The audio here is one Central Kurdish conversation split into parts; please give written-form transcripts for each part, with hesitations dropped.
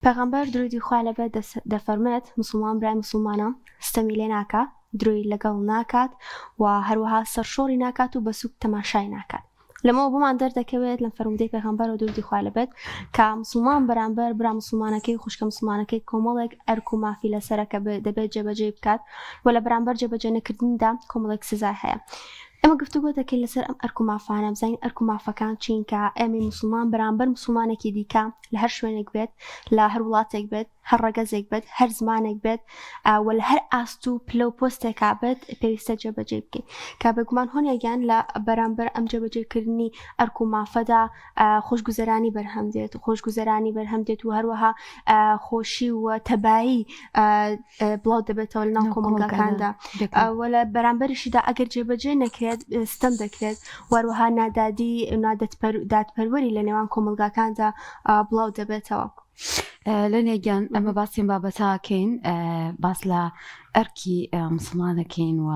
پێغەمبەر درودی خوا لەبێت دەفەرمێت مسلمان برای مسلمانە ستەمی لێ ناکات، دروی لەگەڵ ناکات و هەروەها سەرشۆڕی ناکات و بەسوک تەماشای ناکات. لەمەوە بۆمان دەردەکەوێت لە فەرمودەی پێغەمبەر و درودی خوا لەبێت کە مسلمان بەرامبەر برا مسلمانەکەی خوشکە مسلمانەکەی کۆمەڵێک ئەرک و مافی لەسەرەکە دەبێت جێبەجێ بکات و لە بەرامبەر جێبەجێ نەکردندا کۆمەڵێک سزا هەیە. ئەمە گفتوگۆ دەکەین لەسەر ئەم ئەرک و مافانە، بزانین ئەرک و مافەکان چین کە ئێمە مسلمان بەرامبەر مسلمانێکی دیکە لە هەر شوێنێک بێت، لە هەر وڵاتێک بێت، هەر ڕەگەزێک بێت، هەر زمانێک بێت و لە هەر ئاست و پلە و پۆستێکا بێت پێویستە جێبەجێ بکەین. کە بەگومان هۆنێکیان لە بەرامبەر ئەم جێبەجێکردنی ئەرک و مافەدا خۆشگوزەرانی بەرهەم دێت، خۆشگوزەرانی بەرهەم دێت و هەروەها خۆشی و تەبایی بڵاو دەبێتەوە لە ناو کۆمەڵگەکاندا. و لە بەرامبەریشیدا ئەگەر جێبەجێ نەکرێت ستەم دەکرێت، وەروەها نادادی دادپەروەری لە نێوان کۆمەڵگاکاندا بڵاو دەبێتەوە. لەنێگیان ئەمە باسیین بابەتاکەین، باس لە ئەرکی مسلمانەکەین و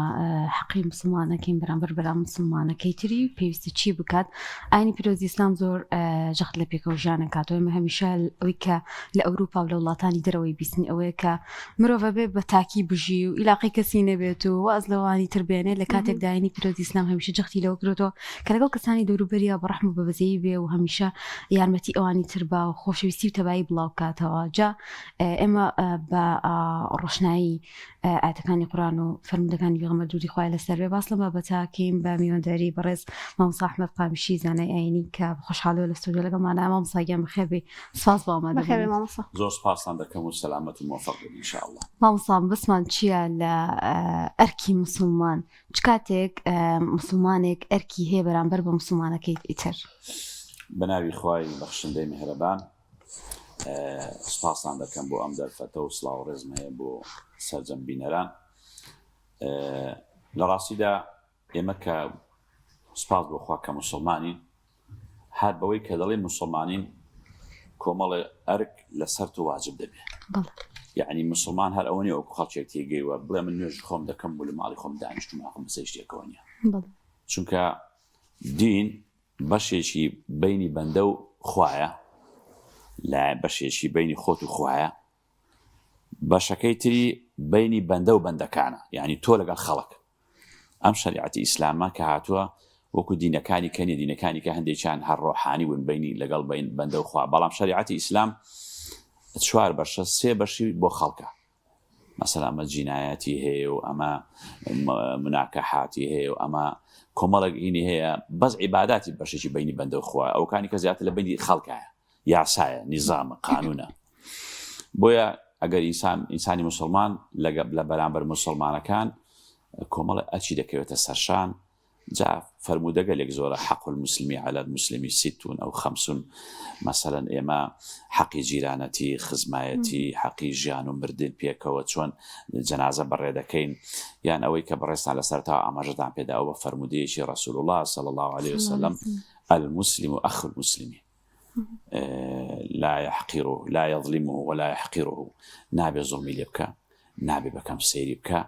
حەقی مسلمانەکەین بەرامبەر بەرام مسلمانەکەی تری پێویستی چی بکات. ئاینی پیرۆزی ئیسلام زۆر ژەخت لە پێکەوە ژیانە کاتەوە. ئێمە هەمیشە ئەوەی کە لە ئەوروپا و لە وڵاتانی دەرەوەی بیستنی ئەوەیە کە مرۆڤ بێ بە تاکی بژی و ئیلاقی کەسی نەبێت و واز لەوانی تربێنێ. لە کاتێکدا ئاینی پیرۆزی ئیسلام هەمیشە جەختی لەوە کرێتەوە کە لەگەڵ کەسانی دەوروبەریە بەڕەحم و بەبەزەیی بێ و هەمیشە یارمەتی ئەوانی تربا و خۆشەویستی و تەبایی بڵاو کاتەوە. جا ئێمە بە ڕۆشنایی ئاەتەکانی قورآن و فەرمودەکانی پێغەمبەر دوودی خوای لەسەر بێ باس لە بابەتاکەین بە میوانداری بەڕێز مامۆستا ئەحمەد قامیشی زانای ئاینی کە بەخۆشحاڵیەوە لە ستودیۆ لەگەڵمانە. مامۆستاگیان بەخێر بێ، سپاس بۆ ئامادەبوونی. زۆر سپاسان دەکەم و سەلامەت و موفق بن ئینشاءالله. مامۆستا بسمان چییە لە ئەرکی مسلمان؟ چ کاتێک مسلمانێک ئەرکی هەیە بەرامبەر بە مسلمانەکەی ئیتر؟ بەناوی خوای بەخشندەی میهرەبان سپاسان دەکەم بۆ ئەم دەرفەتە و سڵاو و ڕێزم هەیە بۆ سەرجەمبینەران. لە ڕاستیدا ئێمە کە سپاس بۆ خوا کە مسلمانین، هەر بەوەی کە دەڵێ مسلمانین کۆمەڵێ ئەرک لەسەر تو واجب دەبێت. یعنی مسلمان هەر ئەوە نیە وەکو خەڵکێک تێگەیوە بڵێ من نوێژ خۆم دەکەم بۆ لە ماڵی خۆم دانیشتوم ناخۆم بەسەی شتێکەوە نیە. چونکە دین بەشێکی بینی بەندە و خوایە، لا بەشێکی بینی خۆت و خوایە، بەشەکەی تری بینی بەندە و بەندەکانە، یعنی تۆ لەگەڵ خەڵک. ئەم شەریعەتی ئیسلامە کە هاتووە وەکو دینەکانی کەنی دینەکانی کە هەندێکیان هەر ڕۆحانی ون بینی لەگەڵ بەندە و خوا، بەڵام شەریعەتی ئیسلام 4 بەشە 3 بەشی بۆ خەڵکە. مەسەلا ئەمە جینایەتی هەیە و ئەمە مناکەحاتی هەیە و ئەمە کۆمەڵێک هینی هەیە، بەس عیباداتی بەشێکی بینی بەندە و خوا، ئەوکانی کە زیاتر لە بینی خەڵکایە، یاسایە، نیزامە، قانونە. بۆیە ئەگەر ئینسانی مسلمان لە بەرامبەر مسلمانەکان کۆمەڵە ئەچی دەکەوێتە سەرشان. جا فەرموودە گەلێک زۆرە حەق المسلمی عەلە المسلمی 60 أو 50. مثلا ئێمە حەقی جیرانەتی، خزمایەتی، حەقی ژیان و مردن پێکەوە چۆن جەنازە بەڕێ دەکەین، یان ئەوەی کە بەڕێستان لەسەرتا ئاماژەتان پێداوە بە فەرمودەیەکی رسول الله صلى الله عليه وسلم المسلم أخو المسلم لا يحقره لا يظلمه ولا يحقره. نابێ زوڵمی لێ بکە، نابێ بەکەم سەیری بکە.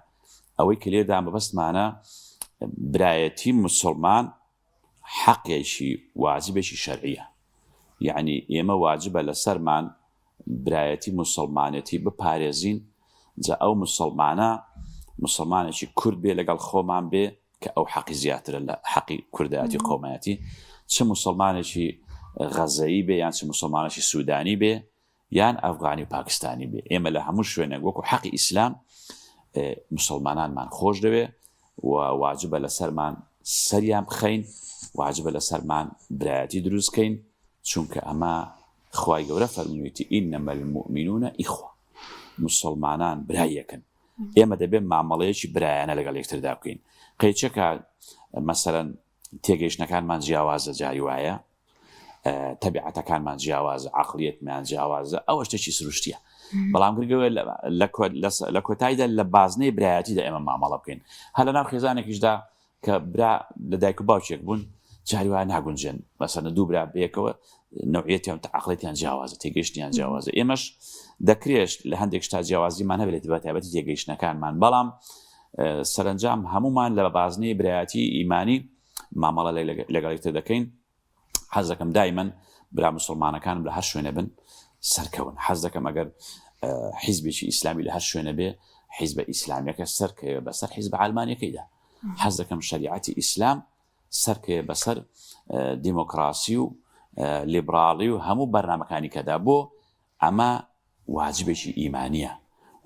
ئەوەی کە لێدا مەبەستمانە برایەتی مسلمان حەقێکی واجبێکی شەرعیە، یعنی ئێمە واجبە لەسەرمان برایەتی مسلمانەتی بپارێزین. جا ئەو مسلمانێکی کورد بێ لەگەڵ خۆمان بێ کە ئەو حەقی زیاترە لە حەقی کوردایەتی قۆمایەتی، چ مسلمانێکی غەزەیی بێ یان چ مسلمانێکی سوودانی بێ یان ئەفغانی و پاکستانی بێ. ئێمە لە هەموو شوێنێک وەکو حەقی ئیسلام مسلمانانمان خۆش دەوێ و واجبە لەسەرمان سەریان بخەین، واجبە لەسەرمان برایەتی دروستکەین، چونکە ئەمە خوای گەورە فەرموویەتی ئینەمە المؤمنون ئیخوە، مسلمانان برایەکن. ئێمە دەبێت مامەڵەیەکی برایانە لەگەڵ یەکتردا بکەین. قەیچەکە مەسەلەن تێگەیشتنەکانمان جیاوازە، جاری وایە، تەبیعەتەکانمان جیاوازە، عەقڵیەتمان جیاوازە، ئەوە شتێکی سروشتیە. بەڵام گرگەوە لە کۆتاییدا لە بازنەی برایەتیدا ئێمە مامەڵە بکەین. هەر لە ناو خێزانێکیشدا کە برا لە دایک و باوکێک بوون جاری وایە ناگونجێن، مەسەلەن دوو برا بەیەکەوە نەوعیەتیان عەقڵیەتیان جیاوازە، تێگەیشتیان جیاوازە. ئێمەش دەکرێت لە هەندێک شتا جیاوازیمان هەبێت بە تایبەتی تێگەیشتنەکانمان، بەڵام سەرنجام هەمومان لە بازنەی برایەتی ئیمانی مامەڵە لەگەڵ یەکتر دەکەین. حەز دەکەم دایمەن برا مسلمانەکانم لە هەر شوێنە بن سەرکەون حەز دەکەم ئەگەر حیزبێکی ئیسلامی لە هەر شوێنە بێ حیزبە ئیسلامیەکە سەرکەوێ بەسەر حیزبە ئالمانیەکەیدا حەز دەکەم شریعەتی ئیسلام سەرکەوێ بەسەر دیموکراسی و لیبراڵی و هەموو بەرنامەکانی کەدا بۆ ئەمە واجبێکی ئیمانیە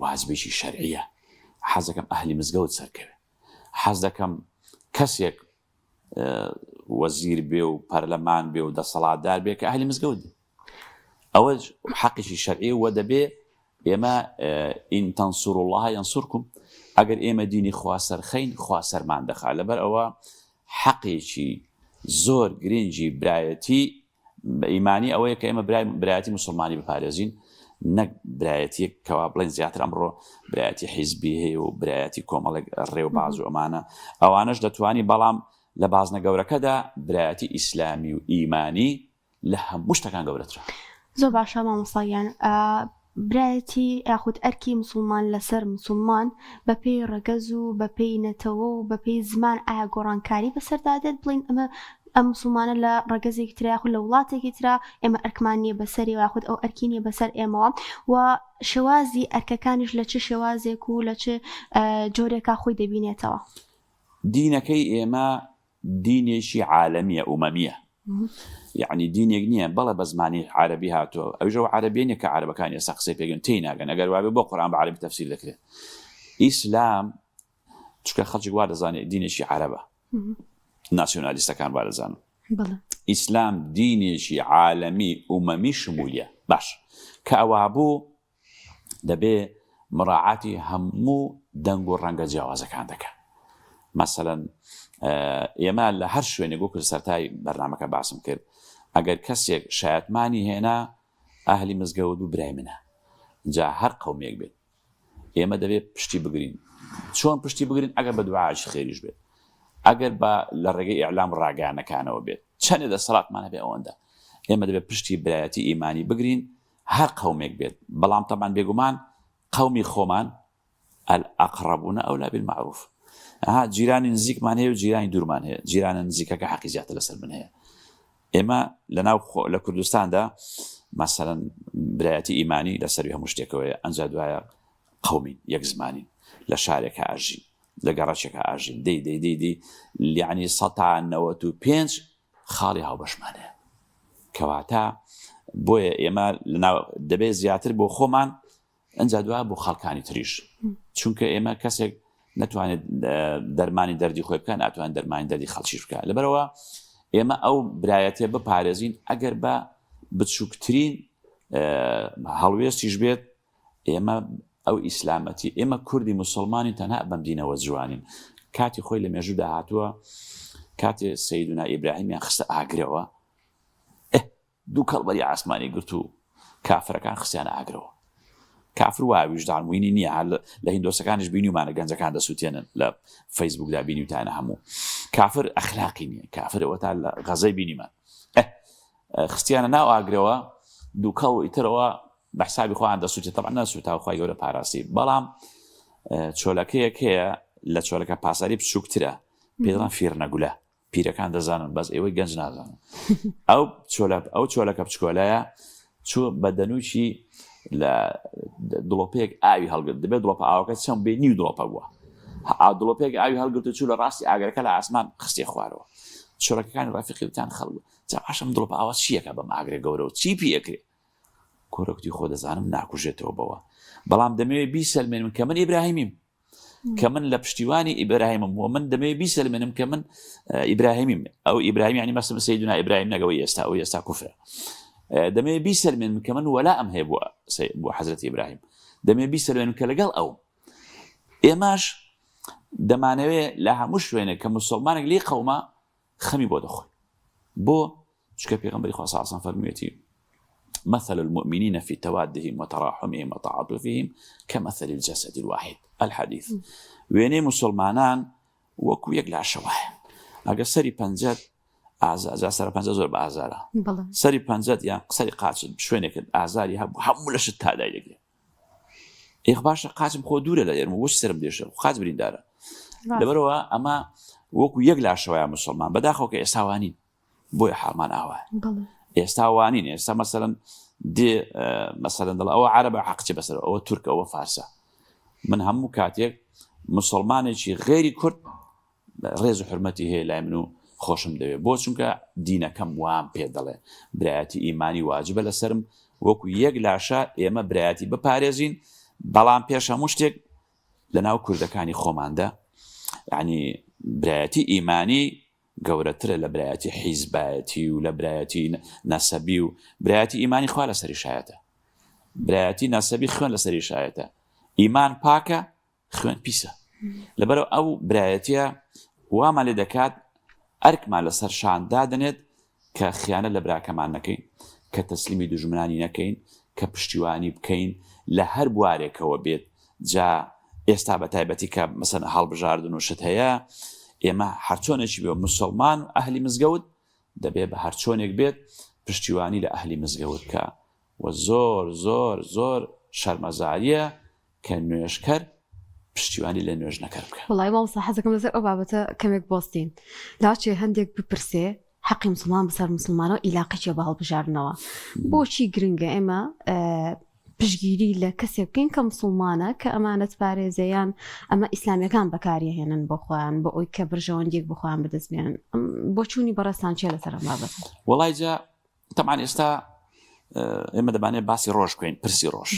واجبێکی شەرعیە حەز دەکەم ئەهلی مزگەوت سەرکەوێ حەز دەکەم کەسێک وەزیر بێ و پەرلەمان بێ و دەسەڵاتدار بێ کە ئەهلی مزگەوت بێ ئەوە حەقیشی شەرعی وە دەبێ ئێمە ئین تەنسوڕ الله یەنسوڕکم ئەگەر ئێمە دینی خوا سەرخەین خوا سەرمان دەخات لەبەر ئەوە حەقێکی زۆر گرنگی برایەتی بە ئیمانی ئەوەیە کە ئێمە برایەتی مسلمانی بپارێزین نەک برایەتیەک کەوا بڵێن زیاتر ئەمڕۆ برایەتی حیزبی هەیە و برایەتی کۆمەڵێک ڕێو باز و ئەمانە ئەوانەش دەتوانی بەڵام لە بازنە گەورەکەدا برایەتی ئیسلامی و ئیمانی لە هەموو شتەکان گەورەترە. زۆر باشە مامۆستایان برایەتی یاخود ئەرکی مسلمان لەسەر مسلمان بە پێی ڕەگەز و بە پێی نەتەوە و بە پێی زمان ئایا گۆڕانکاری بەسەردادێت بڵین ئەم مسلمانە لە ڕەگەزێکی ترا یاخود لە وڵاتێکی ترا ئێمە ئەرکمان نیە بەسەری یاخود ئەو ئەرکی نیە بەسەر ئێمەوە و شێوازی ئەرکەکانیش لە چ شێوازێک و لە چ جۆرێکا خۆی دەبینێتەوە. دینەکەی ئێمە دینێکی عالەمیە ئومەمیە یعنی دینێک نییە بەڵێ بە زمانی عەرەبی هاتووە ئەوژە عەرەبیێنە کە عەرەبەکان ئێستا قسەی پێگەن تێی ناگەن ئەگەر وابێ بۆ قورئان بە عەرەبی تەفسیر دەکرێت ئیسلام چونکە خەڵکی وا دەزانێت دینێکی عەرەبە ناسیۆنالیستەکان وا دەزانن ئیسلام دینێکی عالەمی ئومەمی شمولیە باش کە ئەوا بوو دەبێ مراعاتی هەموو دەنگ و ڕەنگە جیاوازەکان دەکات مەسەلەن ئێمە لە هەر شوێنێک وەکو سەرتای بەرنامەکە باسم کرد ئەگەر کەسێک شایەتمانی هێنا ئاهلی مزگەوت و برای منە جا هەر قەومێک بێت ئێمە دەبێت پشتی بگرین چۆن پشتی بگرین ئەگەر بە دوعاش خێریش بێت ئەگەر بە لە ڕێگەی ئیعلام ڕاگەیانەکانەوە بێت چەندێ دەسەڵاتمان هەبێ ئەوەندە ئێمە دەبێت پشتی برایەتی ئیمانی بگرین هەر قەومێک بێت بەڵام تەمان بێگومان قەومی خۆمان الأقربون أولى بالمعروف جیرانی نزیکمان هەیە و جیرانی دوورمان هەیە جیرانە نزیکەکە حەقی زیاتر لەسەر من هەیە ئێمە لە کوردستاندا مەسەلەن برایەتی ئیمانی لەسەروی هەموو شتێکەوەیە ئەنجا دوایە قەومین یەک زمانین لە شارێکە ئاژین لە گەڕەشێکە ئاژین دەی یعنی 195 خاڵی هاوبەشمان هەیە کەواتە بۆیە ئێمە دەبێت زیاتر بۆ خۆمان ئەنجا دوایە بۆ خەڵکانی تریش چونکە ئێمە کەسێک نتوانێت دەرمانی دەردی خۆی بکەن ناتوانێت دەرمانی دەردی خەڵکیش بکات لەبەرەوە ئێمە ئەو برایەتێ بپارێزین ئەگەر بە بچووکترین هەڵوێستیش بێت ئێمە ئەو ئیسلامەتی ئێمە کوردی مسلمانی تەنها بەم دینەوە جوانین کاتی خۆی لە مێژوودا هاتووە کاتێ سەیدنا ئیبراهیمیان خستە ئاگرەوە دوو کەڵبەری ئاسمانی گرت و کافرەکان خستیانە ئاگرەوە کافر وایە ویژدانمووینی نییە لە هیندۆسەکانش بینیومانە گەنجەکان دەسووتێنن لە فەیسبوکدا بینیوتانە هەموو کافر ئەخلاقی نییە کافرەوە تا لە غەزەی بینیمان خستیانە ناو ئاگرەوە دوو کەڵ ئیترەوە بە حسابی خۆیان دەسووتێت تەبعا نەسووتاو خۆی گەورە پاراسی بەڵام چۆلەکەیەک هەیە لە چۆلەکە پاساری بچووکترە پێ دەڵێن فیرنەگولە پیرەکان دەزانن بەس ئێوەی گەنج نازانن ئەو چۆلەکە بچکۆلایە چوو بە دەنووشی لە دڵۆپەیەک ئاوی هەڵگرت دەبێت دڵۆپە ئاوەکە چەند بێ نیو دڵۆپە بووە دڵۆپەیەک ئاوی هەڵگرت و چوو لە ڕاستی ئاگرەکە لە ئاسمان خستێ خوارەوە چۆلەکەەکانی ڕافقیتان خەڵک جا پاشەم دڵۆپە ئاوا چیەکە بەم ئاگرێ گەورە و چی پێکرێ کۆرەکتی خۆ دەزانم ناکوژێتەوە بەوە بەڵام دەمەوێت بیسەلمێنم کە من ئیبراهیمیم کە من لە پشتیوانی ئیبراهیمم و من دەمەوێت بیسەلمێنم کە من ئیبراهیمیم ئەو ئیبراهیم یعنی مەسەڵەن سەیدنا ئیبراهیم نەگەوەی ئێستا ئەو ئێستا کوفرە دەمەوێت بیسەلمێنم کە من وەلا ئەم هەیە بۆ حەزرەتی ئیبراهیم دەمەوێت بیسەلمێنم کە لەگەڵ ئەو ئێمەش دەمانەوێت لە هەموو شوێنێک کە موسڵمانێک لێ قەومە خەمی بۆ دەخۆی بۆ چکە پێغەمبەری خوا صلی الله علیه و سلم فەرموویەتی مثل المؤمنين في توادهم وتراحمهم وتعاطفهم كمثل الجسد الواحد الحديث ويني مسلمانان وەکو یەک لاشەوایە ئەگەر سەری پەنجەت ئازار سەر پەنجە زۆر بە ئازارە سەری پەنجەت یان سەری قاچت شوێنێکت ئازاری هەبوو هەموو لەشت تادای دەگرێت ئێخ باشە قاچم خۆ دوورە لە ئێرم وەش سرم دێشە قاچ بریندارە لەبەرەوە ئەمە وەکو یەک لاشەوایە مسلمان بەداخەوە کە ئێستاوانین بۆیە حاڵمان ئاوایە ئێستا وانین ئێستا مەسەلەن دێ مەسەلەن دەڵێ ئەوە عەرەبە حەقچێ بەسەر ئەوە تورکە ئەوە فارسە من هەموو کاتێک مسلمانێکی غێری کورد ڕێز و حرمەتی هەیە لای من و خۆشم دەوێت بۆ چونکە دینەکەم وام پێ دەڵێ برایەتی ئیمانی واجبە لەسرم وەکو یەک لاشە ئێمە برایەتی بپارێزین بەڵام پێش هەموو شتێک لەناو کوردەکانی خۆماندا یعنی برایەتی ئیمانی گەورەترە لە برایەتی حیزبایەتی و لە برایەتی نەسەبی و برایەتی ئیمانی خوا لەسەری شایەتە برایەتی نەسەبی خوێن لەسەری شایەتە ئیمان پاکە خوێن پیسە لەبەرەوە ئەو برایەتیە وامان لێ دەکات ئەرکمان لەسەر شان دادنێت کە خیانە لە براکەمان نەکەین کە تەسلیمی دوژمنانی نەکەین کە پشتیوانی بکەین لە هەر بوارێکەوە بێت جا ئێستا بە تایبەتی کە مەسەن هەڵبژاردن و شت هەیە ئێمە هەرچۆنێکی بێ مسلمان و ئەهلی مزگەوت دەبێت بە هەرچۆنێک بێت پشتیوانی لە ئەهلی مزگەوت کە و زۆر زۆر زۆر شەرمەزاریە کە نوێژکەر پشتیوانی لە نوێژنەکەر بکە وڵای مامۆستا حەزەکەم لەسەر ئەو بابەتە کەمێک بۆستین لاچێ هەندێک بپرسێ حەقی مسلمان بەسەر مسلمانە و ئیلاقیچە بە هەڵبژاردنەوە بۆچی گرنگە ئێمە پشگیری لە کەسێک بکەین کە مسلمانە کە ئەمانەت پارێزەیان ئەمە ئیسلامیەکان بەکاریهێنن بۆ خۆیان بۆ ئەوی کە برژەوەندێک بۆ خۆیان بەدەستبێنن بۆ چوونی بەڕێستان چێ لەسەر ئەم بابەتە وڵای جا تەمان ئێستا ئێمە دەبانێت باسی ڕۆژ بکەین پرسی ڕۆژ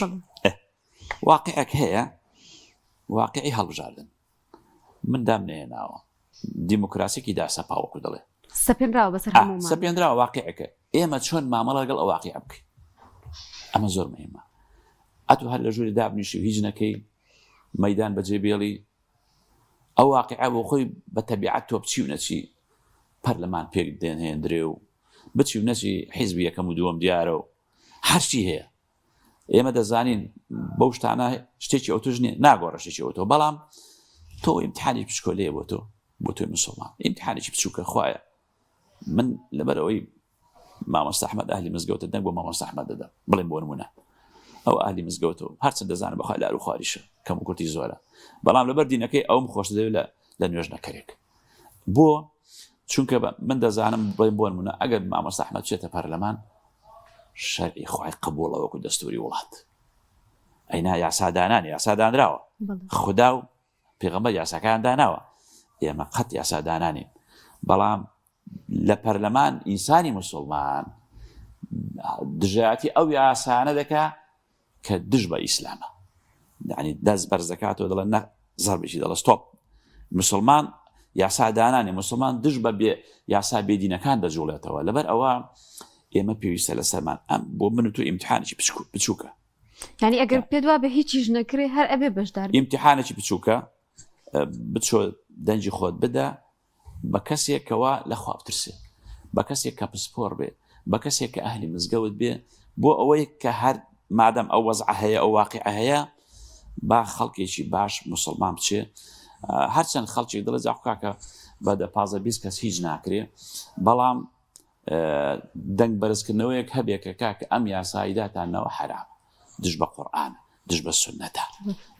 واقعێک هەیە واقعی هەڵبژاردن من دام نێناوە دیموکراسیکی داسەپاوەکو دەڵێ سەپێنراوە بەسەر هەمومان سەپێنراوە واقعەکە ئێمە چۆن مامەڵە لەگەڵ ئەو واقعە بکەین ئەمە زۆر مهمە ئەتو هەر لە ژووری دابنیشی و هیچ نەکەی مەیدان بەجێ بێڵی ئەو واقعە بۆ خۆی بە تەبیعەت تۆ بچی و نەچی پەرلەمان پێک دێنهێندرێ و بچی و نەچی حیزبی یەکەم و دووەم دیارە و هەرچی هەیە ئێمە دەزانین بەو شتانە شتێکی ئەوتوژ نیە ناگۆڕە شتێکی ئەوتۆ بەڵام تۆ ئیمتحانی بچکۆلەیە بۆ تۆی مسلمان ئیمتحانێکی بچووکە خوایە من لەبەرەوەی مامۆستا ئەحمەد ئاهلی مزگەوتە دەنگ بۆ مامۆستا ئەحمەد دەدەم بڵێن بۆ نمونە ئەو ئاهلی مزگەوتەوە هەرچەند دەزانم بەخوای لار و خواریشە کەم و کورتی زۆرە بەڵام لەبەر دینەکەی ئەوم خۆش دەوێت لە نوێژنەکەرێک بۆ چونکە من دەزانم بڵێن بۆ نمونە ئەگەر مامۆستا ئەحمەد بچێتە پەرلەمان شەرعی خوای قبوڵە وەکو دەستوری وڵات ئەینا یاسادانانی یاسادانراوە خوددا و پێغەمبەر یاساکان داناوە ئێمە قەت یاسادانانین بەڵام لە پەرلەمان ئینسانی مسلمان دژایەتی ئەو یاسانە دەکا کە دژ بە ئیسلامە یعنی دەست بەرز دەکاتەوە دەڵێن نە زەربێکی دەڵێ ستۆپ مسلمان یاسادانانی مسلمان دژ بە بێ یاسا بێدینەکان دەجوڵێتەوە لەبەر ئەوە ئێمە پێویستە لەسەرمان ئەم بۆ من و تۆ ئیمتحانێکی بچووکە یعنی ئەگەر پێ دوا بە هیچیش نەکرێ هەر ئەبێ بەشدار ئیمتحانێکی بچووکە بچۆ دەنجی خۆت بدە بە کەسێکەوە لە خوا بترسێ بە کەسێک کە پسپۆر بێ بە کەسێک کە ئەهلی مزگەوت بێ بۆ ئەوەی کە هەر مادەم ئەو وەزع هەیە ئەو واقعە هەیە با خەڵکێکی باش مسلمان بچێ هەرچەند خەڵکێک دڵێ جاخکاکە بە 15-20 کەس هیچ ناکرێ بەڵام دەنگ بەرزکردنەوەیەک هەبێکە کاکە ئەم یاساییداتانەوە حرام دژ بە قورئان دژ بە سنەتە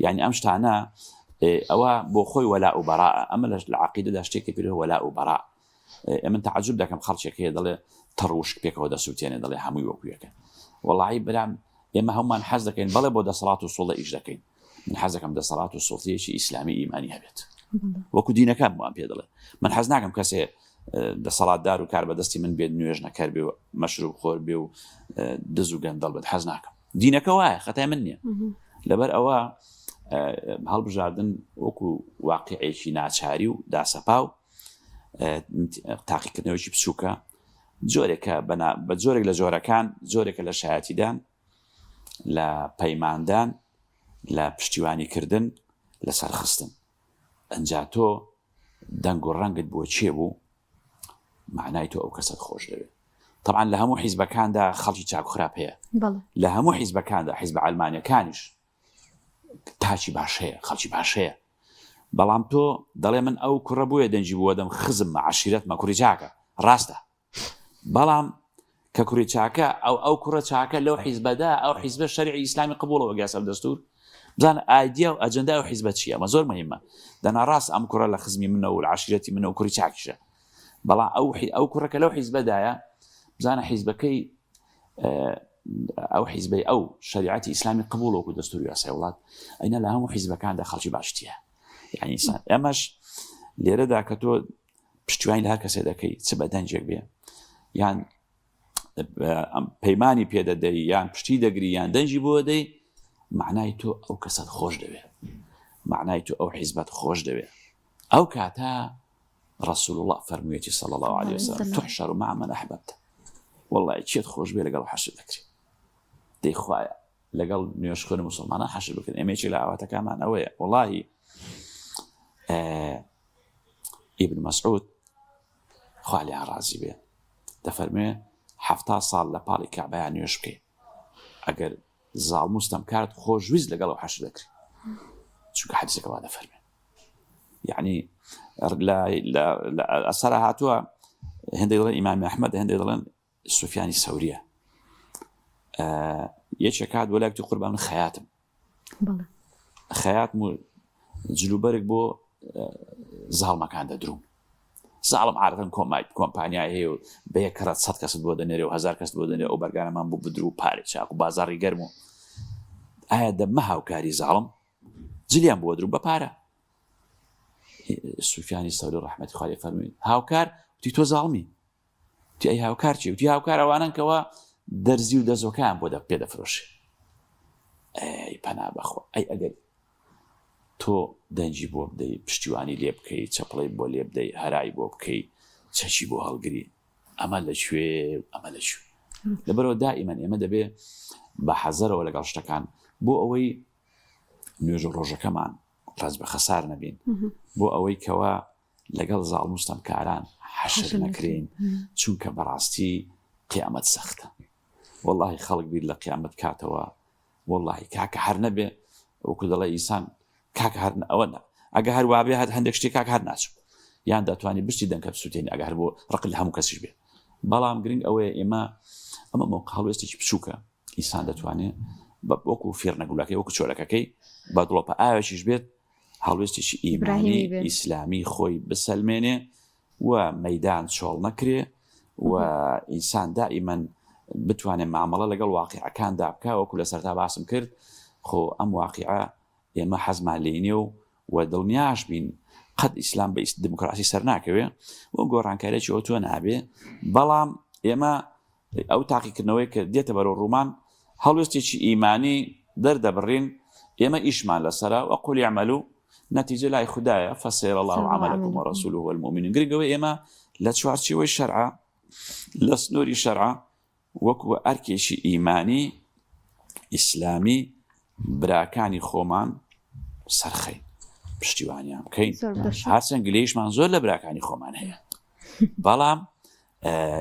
یعنی ئەم شتانە ئەوە بۆ خۆی وەلا و بەراء ئەمە لە عەقیدەدا شتێکی پێ وەلا و بەراء من تعجب دەکەم خەڵکێک هەیە دەڵێ تەڕوشک پێکەوە دەسووتێنێ دەڵێ هەمووی وەکویەکە وەڵاهی برام ئێمە هەمومان حەز دەکەین بەڵێ بۆ دەسەڵات و سوڵە ئیش دەکەین من حەز دەکەم دەسەڵات و سوڵتەیەکی ئیسلامی ئیمانی هەبێت وەکو دینەکان وان پێ دەڵێ من حەز ناکەم کەسێ دەسەڵاتدار و کار بەدەستی من بێت نوێژ نەکەر بێ و مەشروب خۆر بێ و دز و گەندەڵ بێت حەز ناکەم دینەکە وایە خەتای من نییە لەبەر ئەوە هەڵبژاردن وەکو واقعێکی ناچاری و داسەپا و تاقیکردنەوەکی بچووکە جۆرێکە بە جۆرێک لە جۆرەکان جۆرێکە لە شایەتیدان لە پەیماندان لە پشتیوانیکردن لە سەرخستن ئەنجا تۆ دەنگ و ڕەنگت بۆ چێ بوو معنای تۆ ئەو کەسەت خۆش دەوێت طبعا لە هەموو حیزبەکاندا خەڵکی چاک خراپ هەیە لە هەموو حیزبەکاندا حیزب ئەلمانیەکانیش تاچی باش هەیە خەڵکی باش هەیە بەڵام تۆ دەڵێ من ئەو کوڕە بووە دەنجی بووە دەم خزم عەشیرەتمە کوڕی چاکە ڕاستە بەڵام کە کوڕی چاکە ئەو کوڕە چاکە لەو حیزبەدا ئەو حیزبە شەریعی ئیسلامی قبوڵەوە گیاسە دەستور بزان ئایدیا و ئەجەندا و حیزبە چییە ئەمە زۆر مهمە دەنا ڕاست ئەم کوڕە لە خزمی منە و عەشیرەتی منە و کوڕی چاکیشە بەڵام ئەو کوڕەکە لەو حیزبەدایە بزانە حیزبەکەی ئەو حیزبەی ئەو شریعەتی ئیسلامی قبول وەکو دەستوری یاسای وڵات ئەینە لە هەموو حیزبەکاندا خەڵکی باشتیە. یعنی ئەمەش لێرەدا کە تۆ پشتیوانی لە هەر کەسێ دەکەی چ بە دەنجێک بێ یان پەیمانی پێدەدەی یان پشتی دەگری یان دەنجی بۆ دەی معنای تۆ ئەو کەسەت خۆش دەوێت، معنای تۆ ئەو حیزبەت خۆش دەوێت. ئەو کاتە رسول الله فەرموویەتی صلی الله عليه وسلم تحشر مع من أحببت. والله چێت خۆش بێ لەگەڵ حەشر دەکرێت. دەی خوایە لەگەڵ نوێژخوێنی موسڵمانان حەشر بکەن. ئێمەیەکی لە ئاواتەکانمان ئەوەیە. واللهی ئیبن مەسعود خوا لێیان ڕازی بێ دەفەرمێ 70 ساڵ لە پاڵی کەعبەیان نوێژ بکەی ئەگەر زاڵم و ستەمکارت خۆشویست لەگەڵەوە حەشر دەکرێت. چونکە حەدیسەکە وا دەفەرمێ. یعنی ئەسەرا هاتووە هەندێک دەڵێن ئیمامی ئەحمەد، هەندێک دەڵێن سوفیانی سەوریە. یەکێک هات بۆ لایەکی قوربان خەیاتم، خەیاتم و جلوبەرێک بۆ زاڵمەکان دەدروم. زاڵم عادەتەن کۆمپانیای هەیە و بە یەک کەڕەت 100 کەست بۆ دەنێرێ و 1000 کەست بۆ دەنێ ئەو بەرگانەمان بۆ بدرو و پارێک چاک و بازاڕی گەرم و ئایا دەمە هاوکاری زاڵم جلیان بۆ درو بە پارە. سوفیانی سەوری ڕەحمەتی خوا لێی فەرمووی هاوکار وتی تۆ زاڵمی، وتی ئەی هاوکار چی؟ وتی هاوکار ئەوانن کەوا دەرزی و دەزۆکان بۆ پێ دەفرۆشێ. ئەی پەنا بەخوا ئەی ئەگەر تۆ دەنجی بۆ بدەی پشتیوانی لێ بکەی چەپڵی بۆ لێ بدەی هەرای بۆ بکەی چەچی بۆ هەڵگری ئەمە لەکوێ ئەمە لەکوێ. لەبەرەوە دائیمەن ئێمە دەبێ بە حەزەرەوە لەگەڵ شتەکان بۆ ئەوەی نوێژ و ڕۆژەکەمان ڕاست بە خەسار نەبین، بۆ ئەوەی کەوا لەگەڵ زاڵ مستەمکاران حەشر نەکرین، چونکە بەڕاستی قیامەت سەختە. واللهی خەڵک بیر لە قیامەت کاتەوە واللهی کاکە هەر نەبێ وەکو دەڵێ ئینسان کاکە هەر ئەوە ئەگە هەر وابێ هەندێک شتێک کاکە هەر ناچوو یان دەتوانی بشتی دەنکە بسووتێنی ئەگە هەر بۆ ڕق لە هەموو کەسیش بێ. بەڵام گرنگ ئەوەیە ئێمە ئەمە مۆقع هەڵوێستێکی بچووکە ئینسان دەتوانێت وەکو فێرنەگوڵەکەی وەکو چۆلەکەکەی بە دڵۆپە ئاوێکیش بێت هەڵوێستێکی ئیمانی ئیسلامی خۆی بسەلمێنێ و مەیدان چۆڵ نەکرێ و ئینسان دائیمەن بتوانێت مامەڵە لەگەڵ واقعەکاندا بکە. وەکو لە سەرتا باسم کرد خۆ ئەم واقعە ئێمە حەزمان لێنێ و دڵنیاش بین قەت ئیسلام بە دموکراسی سەر ناکەوێ و گۆڕانکاریێکی ئەو تۆ نابێ. بەڵام ئێمە ئەو تاقیکردنەوەی کە دێتە بەرەو ڕوومان هەڵوێستێکی ئیمانی دەردەبڕین ئێمە ئیشمان لەسەرە وەقول اعملوا نەتیجە لای خوددایە فسيرى الله عملكم ورسوله والمؤمنين. گرنگەوە ئێمە لە چوارچێوەی شەرعە لە سنووری شەرعە وەکو ئەرکێکی ئیمانی ئیسلامی براکانی خۆمان سەرخەین پشتیوانیان بکەین. هەرچەند گلەیشمان زۆر لە براکانی خۆمان هەیە بەڵام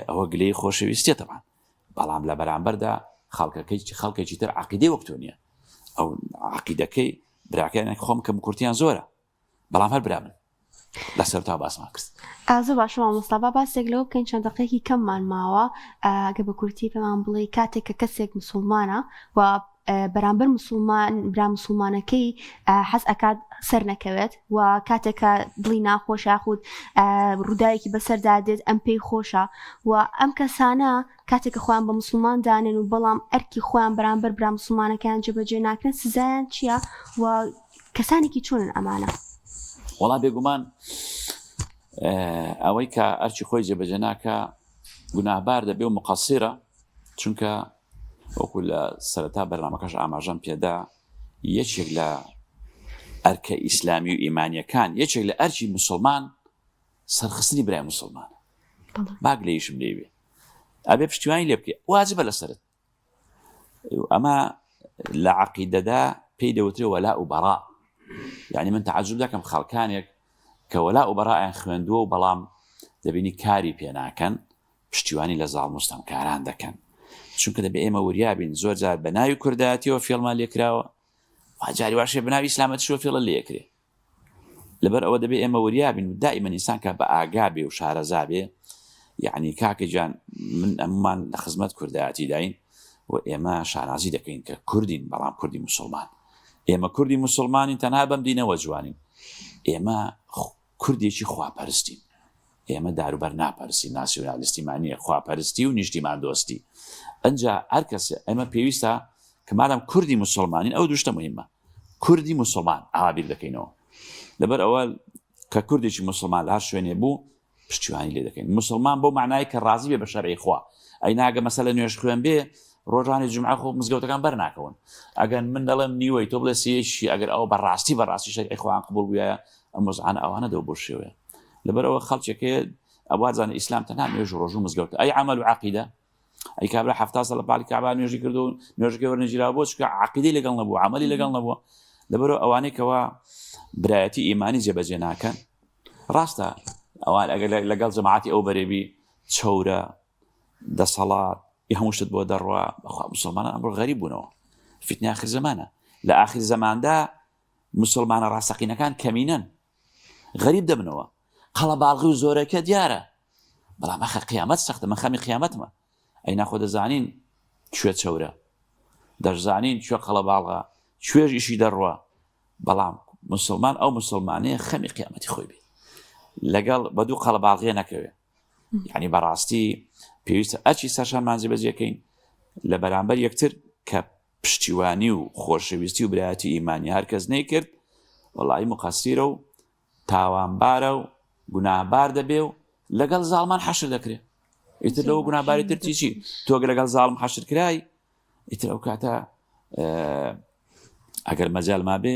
ئەوە گلەی خۆشەویستێتەوە، بەڵام لە بەرامبەردا خەڵکێکی تر عەقیدەی وەک تۆ نییە. ئەو عەقیدەکەی براکانی خۆم کەم کورتیان زۆرە بەڵام هەر برا من لەسەر تا باسمان کرد. زۆر باشەوە مستەفا باسێک لەوە بکەین چەند دەقەیەکی کەممان ماوە ئەگە بە کورتی پێمان بڵێ کاتێک کە کەسێک مسلمانە و بەرامبەر برا مسلمانەکەی حەز ئەکات سەر نەکەوێت و کاتێکە دڵی ناخۆش یاخود ڕووداوێکی بەسەردا دێت ئەم پێی خۆشە و ئەم کەسانە کاتێکە خۆیان بە مسلمان دانێن و بەڵام ئەرکی خۆیان بەرامبەر برا مسلمانەکەیان جێبەجێ ناکرێن سزایان چییە و کەسانێکی چۆنن ئەمانە؟ وەڵام بێگومان ئەوەی کە ئەرکی خۆی جێبەجێ ناکە گوناهبار دەبێ و مقەسیرە، چونکە وەکو لە سەرەتا بەرنامەکەش ئاماژەم پێدا یەکێک لە ئەرکە ئیسلامی و ئیمانیەکان یەکێک لە ئەرکی مسلمان سەرخستنی برای مسلمانە. باگ لێیشم لێوێ ئەبێ پشتیوانی لێ بکەی واجبە لەسەرت. ئەمە لە عەقیدەدا پێی دەوترێ وەلا و بەڕا، یعنی من تعجب دەکەم خەڵکانێک کە وەلا و بەڕایان خوێندووە و بەڵام دەبینی کاری پێ ناکەن پشتیوانی لە زاڵ مستەمکاران دەکەن. چونکە دەبێ ئێمە وریابین زۆر جار بە ناوی کوردایەتیەوە فێڵمان لێکراوە جاری واشێ بە ناوی ئیسلامەتیشەوە فێڵە لێکرێ. لەبەر ئەوە دەبێ ئێمە وریابین و دائیمەن ئینسان کە بە ئاگا بێ و شارەزا بێ. یعنی کاکە جان من ئەممان لە خزمەت کوردایەتی داین و ئێمە شانازی دەکەین کە کوردین بەڵام کوردی مسلمان. ئێمە کوردی مسلمانین تەنها بەم دینەوە جوانین. ئێمە کوردێکی خواپەرستین، ئێمە داروبەر ناپەرستی ناسیۆنالیستی مانیە خواپەرستی و نیشتیمان دۆستی. ئەنجا هەر کەسێ ئەمە پێویستە کە مادام کوردی مسلمانین ئەو دوشتە مهمە کوردی مسلمان ئابیر دەکەینەوە لەبەر ئەوە کە کوردێکی مسلمان لە هەر شوێنێ بوو پشتیوانی لێ دەکەین مسلمان بۆ معنای کە ڕازی بێ بە شەرعی خوا ئەی ناگە مەسەلە نوێژ خوێن بێ ڕۆژانی جمعە خۆ مزگەوتەکان بەرناکەون ئەگەر من دەڵێم نیوەی تۆ بڵێ سێشی ئەگەر ئەو بەڕاستی شەرعی خوان قبول بووایە ئەم مۆزعانە ئەوانە دەو بۆ شێوەیە لەبەرەوە خەڵکێکەیە ئەوازانە ئیسلام تەنها نوێژ ڕۆژ و مزگەوتە ئەی عەمەل و عەقیدە ئەی کابرا 70 ساڵ لە پاڵی کەعبا نوێژی کردو و نوێژەکەی وەرنەگیراوە بۆ چکە عەقیدەی لەگەڵ نەبوو عەمەلی لەگەڵ نەبووە لەبەرەوە ئەوانەی کەوا برایەتی ئیمانی جێبەجێ ناکەن ڕاستە ئەوان ئەگەر لەگەڵ جەماعەتی ئەو بەرێبی چەورە دەسەڵات هەموو شت بۆ دەڕوا بەخوا مسلمانان ئەمڕۆ غەریب بوونەوە فتنەی آخر زەمانە لە آخر زەماندا مسلمانە ڕاستەقینەکان کەمینەن غەریب دەبنەوە قەڵەباڵغی و زۆرەکە دیارە بەڵام ئەخە قیامەت سەختە من خەمی قیامەتمە ئەی ناخۆ دەزانین کوێ چەورە دەزانین کوێ قەڵەباڵغا کوێژ ئیشی دەڕوا بەڵام مسلمان ئەو مسلمانەیە خەمی قیامەتی خۆی بێ لەگەڵ بە دوو قەڵەباڵغیە نەکەوێ یعنی بەڕاستی پێویستە ئەچی سەرشانمان جێبەجێکەین لە بەرامبەر یەکتر کە پشتیوانی و خۆشەویستی و برایەتی ئیمانی هەر کەس نەیکرد وەڵی مقەسیرە و تاوانبارە و گوناهبار دەبێ و لەگەڵ زاڵمان حەشر دەکرێت ئیتر لەوە گوناهباری تر چی تۆگە لەگەڵ زاڵم حەشر کرای ئیتر ئەو کاتە ئەگەر مەجال ما بێ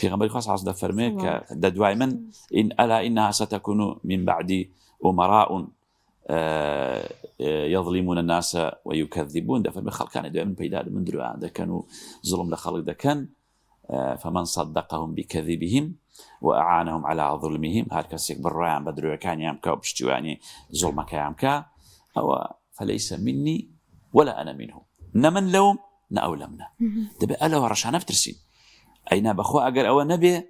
پێغەمبەری خوا حەز دەفەرمێ کە دەدوای من ئین ئەلا ئینها ستەکون من بعدی أمراء يظلمون الناس ويكذبون دفن خلقان من بيداد من دروان دكانوا ظلم لخلق دكان فمن صدقهم بكذبهم وأعانهم على ظلمهم هالكسيك بالرعان بدروا كان يامكا وبشتواني ظلمك يامكا أو فليس مني ولا أنا منه نمن لوم نأولمنا دبي ألا ورشان افترسين أين بخوا أجر أو نبي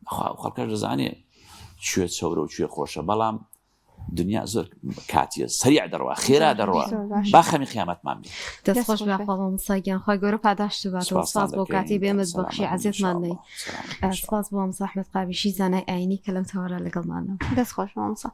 بخوا خلق جزاني شوية صورة وشوية خوشة بلام دنیا زۆر کاتیە سریع دەڕوا خێرا دەڕوا باخەمی قیامەتمان بێ دەستخۆش بەخۆڵم ساگیان خۆی گەورە پاداشت باتەوە سپاس بۆ کاتی بێمت بەخشی عەزیزمان نەی سپاس بۆ ئەم زەحمەت قابیشی زانای ئاینی کە لەم تەوەرە لەگەڵمانە دەستخۆش مامۆستا